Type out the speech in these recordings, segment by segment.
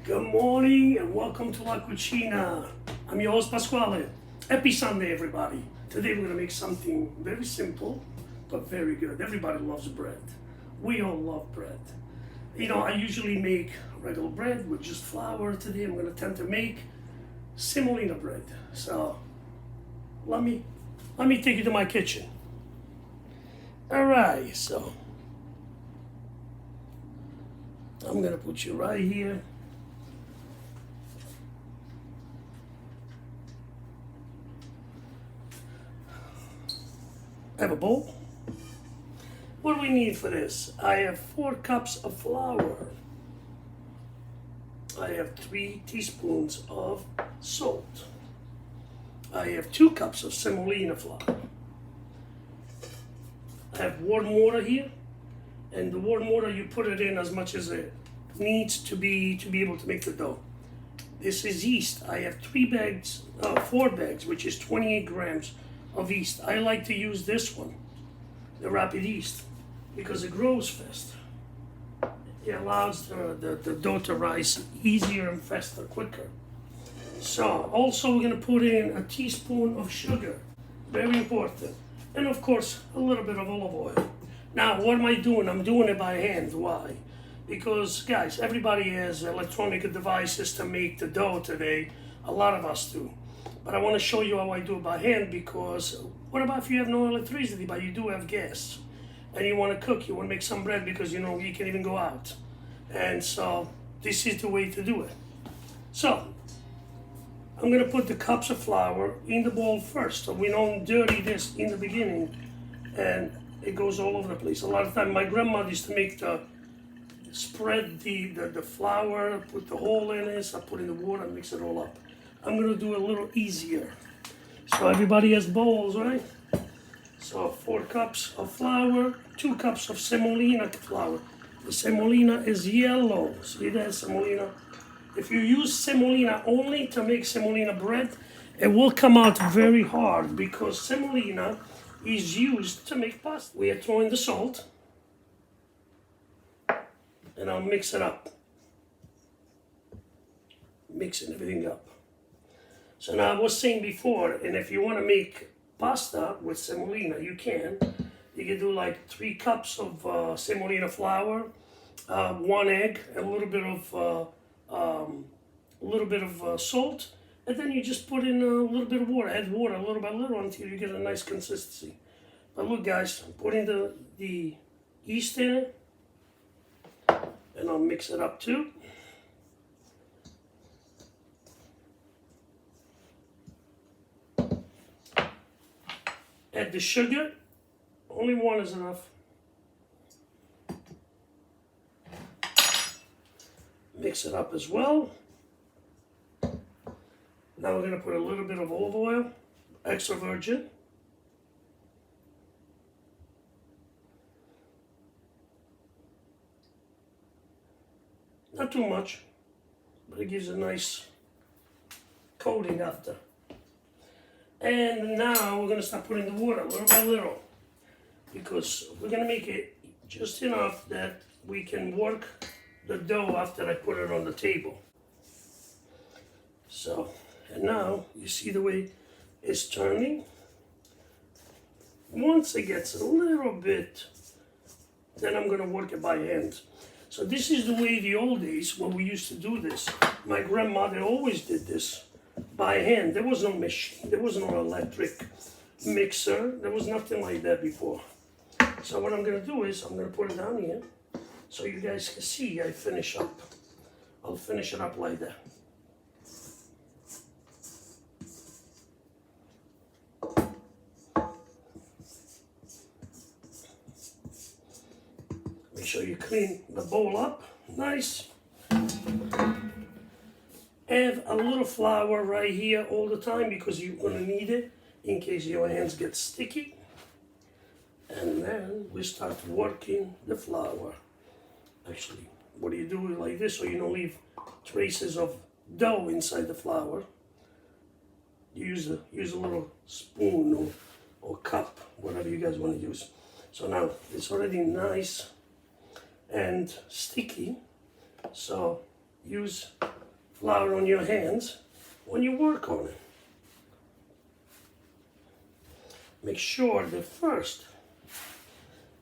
Good morning and welcome to La Cucina. I'm your host Pasquale. Happy Sunday, everybody. Today we're going to make something very simple but very good. Everybody loves bread. We all love bread. You know, I usually make regular bread with just flour. Today I'm going to attempt to make semolina bread. So let me take you to my kitchen. All right, so I'm going to put you right here. I have a bowl. What do we need for this? I have 4 cups of flour. I have 3 teaspoons of salt. I have 2 cups of semolina flour. I have warm water here, and the warm water you put it in as much as it needs to be able to make the dough. This is yeast. I have 4 bags, which is 28 grams of yeast. I like to use this one, the rapid yeast, because it grows fast. It allows the dough to rise easier and faster, quicker. So also we're going to put in a teaspoon of sugar, very important, and of course a little bit of olive oil. Now what am I doing? I'm doing it by hand. Why? Because guys, everybody has electronic devices to make the dough today. A lot of us do. But I want to show you how I do it by hand, because what about if you have no electricity but you do have gas and you want to cook, you want to make some bread because you know you can even go out. And so this is the way to do it. So I'm going to put the cups of flour in the bowl first so we don't dirty this in the beginning and it goes all over the place. A lot of time my grandmother used to make spread the flour, put the hole in it, I put in the water and mix it all up. I'm going to do it a little easier. So everybody has bowls, right? So 4 cups of flour, 2 cups of semolina flour. The semolina is yellow. See that, semolina? If you use semolina only to make semolina bread, it will come out very hard because semolina is used to make pasta. We are throwing the salt, and I'll mix it up. Mixing everything up. So now I was saying before, and if you want to make pasta with semolina, you can. You can do like 3 cups of semolina flour, 1 egg, a little bit of salt, and then you just put in a little bit of water. Add water little by little until you get a nice consistency. But look, guys, I'm putting the yeast in it, and I'll mix it up too. Add the sugar, only 1 is enough. Mix it up as well. Now we're going to put a little bit of olive oil, extra virgin. Not too much, but it gives a nice coating after. And now we're going to start putting the water little by little, because we're going to make it just enough that we can work the dough after I put it on the table. So, and now you see the way it's turning. Once it gets a little bit, then I'm going to work it by hand. So this is the way the old days when we used to do this. My grandmother always did this by hand. There was no machine, there was no electric mixer, there was nothing like that before. So what I'm going to do is I'm going to put it down here so you guys can see I finish up. I'll finish it up like that. Make sure you clean the bowl up nice. Add a little flour right here all the time because you're going to need it in case your hands get sticky. And then we start working the flour. Actually, what do you do like this so you don't leave traces of dough inside the flour? You use a little spoon or cup, whatever you guys want to use. So now it's already nice and sticky. So use flour on your hands when you work on it. Make sure that first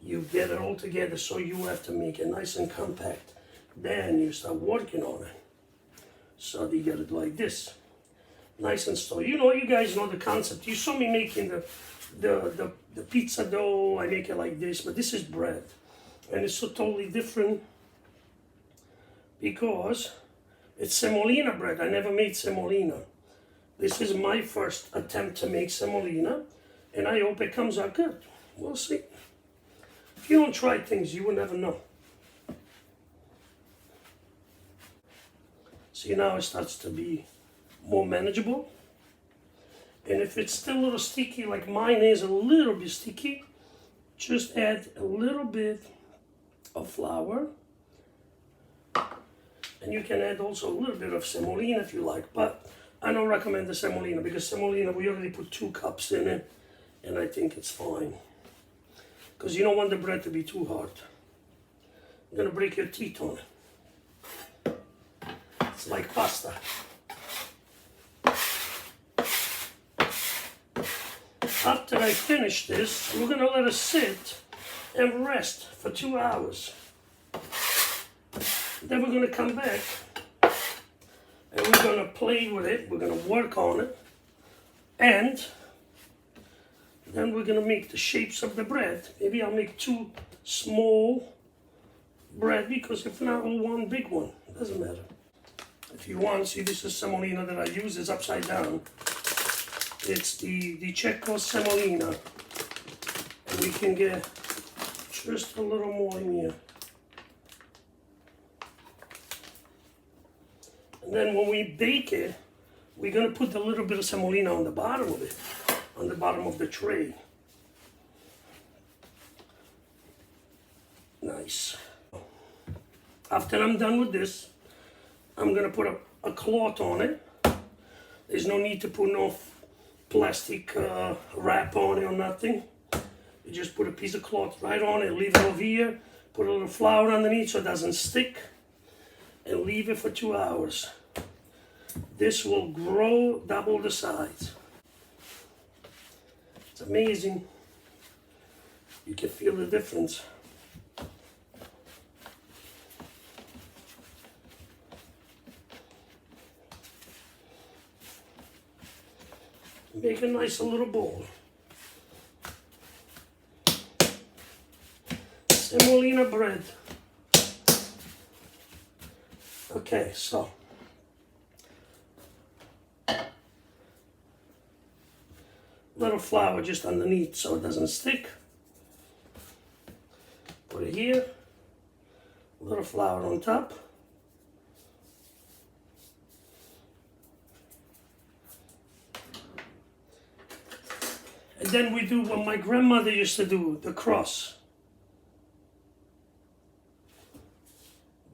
you get it all together so you have to make it nice and compact. Then you start working on it. So you get it like this. Nice and slow. You know, you guys know the concept. You saw me making the pizza dough. I make it like this, but this is bread. And it's so totally different because it's semolina bread. I never made semolina. This is my first attempt to make semolina, and I hope it comes out good. We'll see. If you don't try things, you will never know. See, now it starts to be more manageable. And if it's still a little sticky, like mine is a little bit sticky, just add a little bit of flour. And you can add also a little bit of semolina if you like, but I don't recommend the semolina because semolina, we already put 2 cups in it, and I think it's fine. Because you don't want the bread to be too hard. You're gonna break your teeth on it. It's like pasta. After I finish this, we're gonna let it sit and rest for 2 hours. Then we're gonna come back and we're gonna play with it. We're gonna work on it, and then we're gonna make the shapes of the bread. Maybe I'll make 2 small bread, because if not, we'll one big one. It doesn't matter. If you want, see, this is semolina that I use. It's upside down. It's the Cecco semolina. And we can get just a little more in here. And then when we bake it, we're gonna put a little bit of semolina on the bottom of it, on the bottom of the tray. Nice. After I'm done with this, I'm gonna put a cloth on it. There's no need to put no plastic wrap on it or nothing. You just put a piece of cloth right on it, leave it over here, put a little flour underneath so it doesn't stick, and leave it for 2 hours. This will grow double the size. It's amazing. You can feel the difference. Make a nice little bowl. Semolina bread. Okay, so little flour just underneath so it doesn't stick. Put it here. A little flour on top. And then we do what my grandmother used to do, the cross.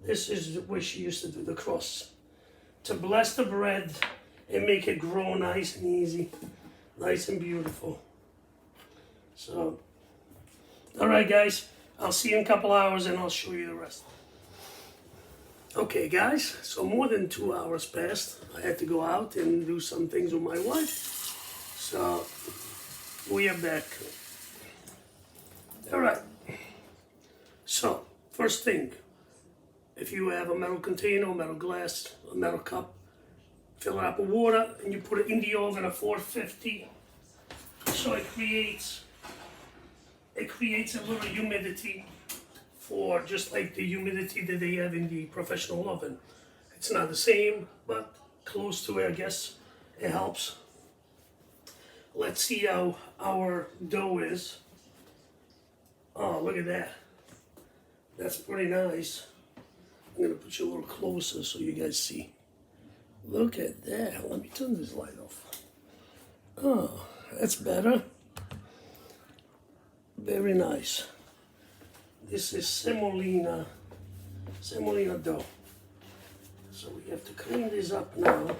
This is the way she used to do the cross. To bless the bread and make it grow nice and easy, nice and beautiful. So, all right guys, I'll see you in a couple hours and I'll show you the rest. Okay guys, so more than 2 hours passed. I had to go out and do some things with my wife. So, we are back. All right. So, first thing, if you have a metal container, a metal glass, a metal cup, fill it up with water and you put it in the oven at 450. So it creates a little humidity, for just like the humidity that they have in the professional oven. It's not the same, but close to it, I guess. It helps. Let's see how our dough is. Oh, look at that. That's pretty nice. I'm gonna put you a little closer so you guys see. Look at that. Let me turn this light off. Oh, that's better. Very nice. This is semolina dough. So we have to clean this up now.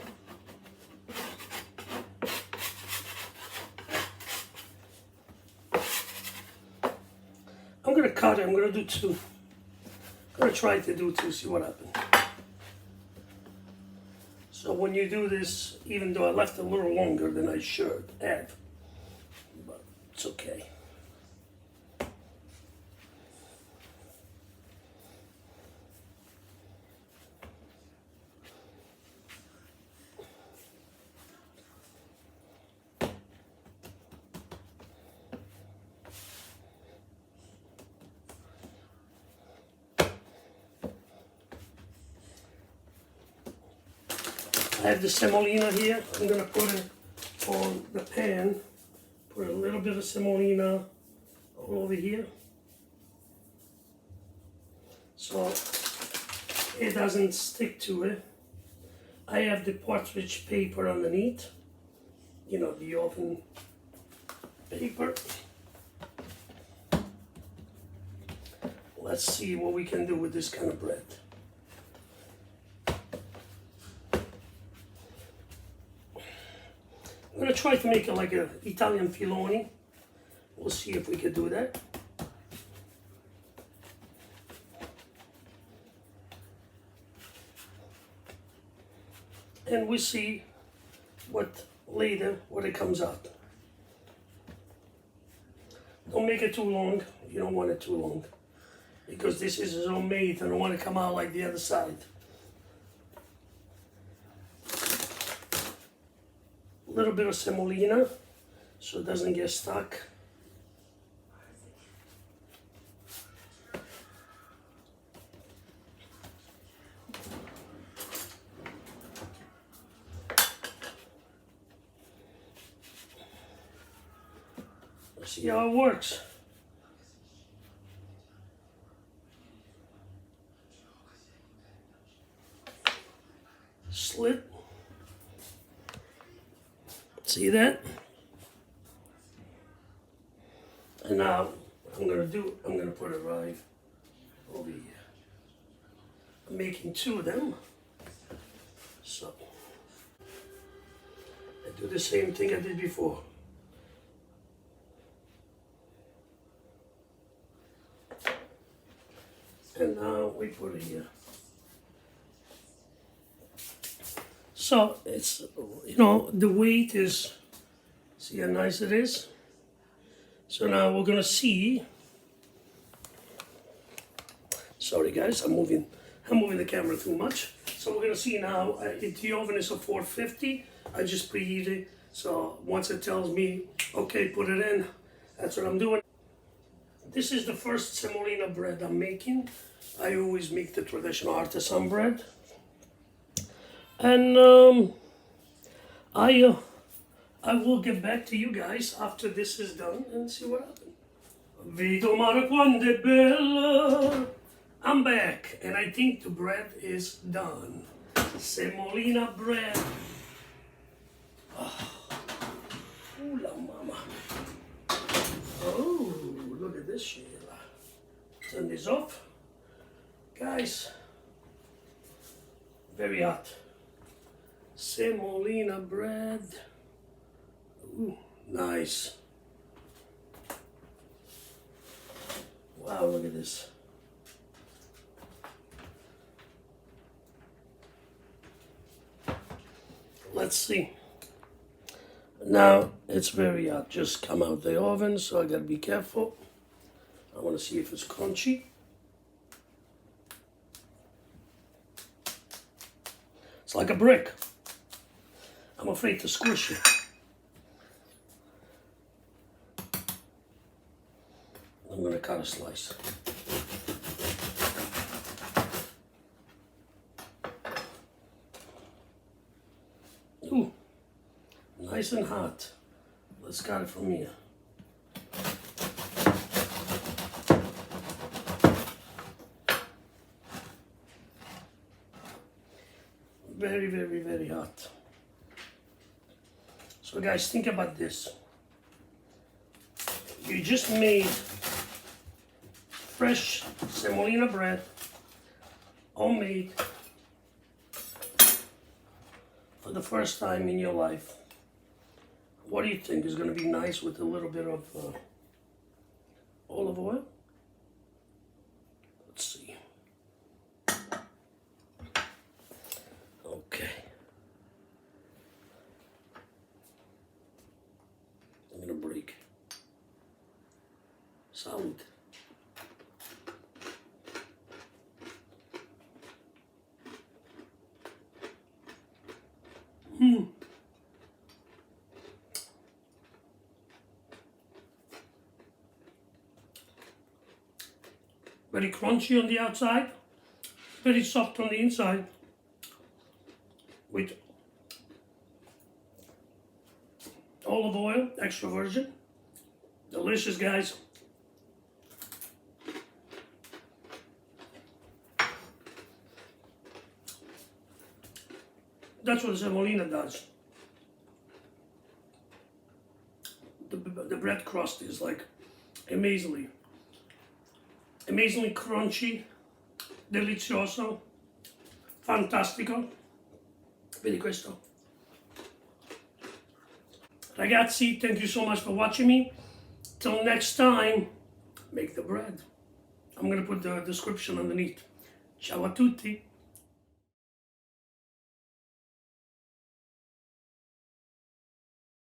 I'm gonna cut it. I'm gonna do 2. I'm gonna try to do 2, see what happens. So when you do this, even though I left a little longer than I should have, but it's okay. I have the semolina here. I'm gonna put it on the pan. Put a little bit of semolina all over here, so it doesn't stick to it. I have the partridge paper underneath, you know, the oven paper. Let's see what we can do with this kind of bread. I'm gonna try to make it like an Italian filoni. We'll see if we can do that. And we'll see what it comes out. Don't make it too long. You don't want it too long, because this is homemade and I want to come out like the other side. A little bit of semolina so it doesn't get stuck. Let's see how it works. Slit. See that? And now I'm gonna put it right over here. I'm making two of them. So I do the same thing I did before. And now we put it here. So it's, you know, the weight is, see how nice it is? So now we're gonna see, sorry guys, I'm moving the camera too much. So we're gonna see now, the oven is a 450, I just preheat it. So once it tells me, okay, put it in, that's what I'm doing. This is the first semolina bread I'm making. I always make the traditional artisan bread. And I will get back to you guys after this is done and see what happens. Vito mare quando è bella. I'm back and I think the bread is done. Semolina bread. Oh. Ooh la mama. Oh, look at this shit. Turn this off. Guys, very hot. Semolina bread. Ooh, nice. Wow, look at this. Let's see. Now it's very hot. Just come out the oven, so I gotta be careful. I want to see if it's crunchy. It's like a brick. I'm afraid to squish it. I'm gonna cut a slice. Ooh, nice and hot. Let's cut it from here. Very, very, very hot. So guys, think about this. You just made fresh semolina bread, homemade, for the first time in your life. What do you think is going to be nice with a little bit of olive oil? Let's see. Okay. Very crunchy on the outside, very soft on the inside, with olive oil, extra virgin. Delicious, guys. That's what semolina does. The bread crust is like amazingly crunchy, delicioso, fantastico, vedi questo? Ragazzi, thank you so much for watching me. Till next time, make the bread. I'm gonna put the description underneath. Ciao a tutti.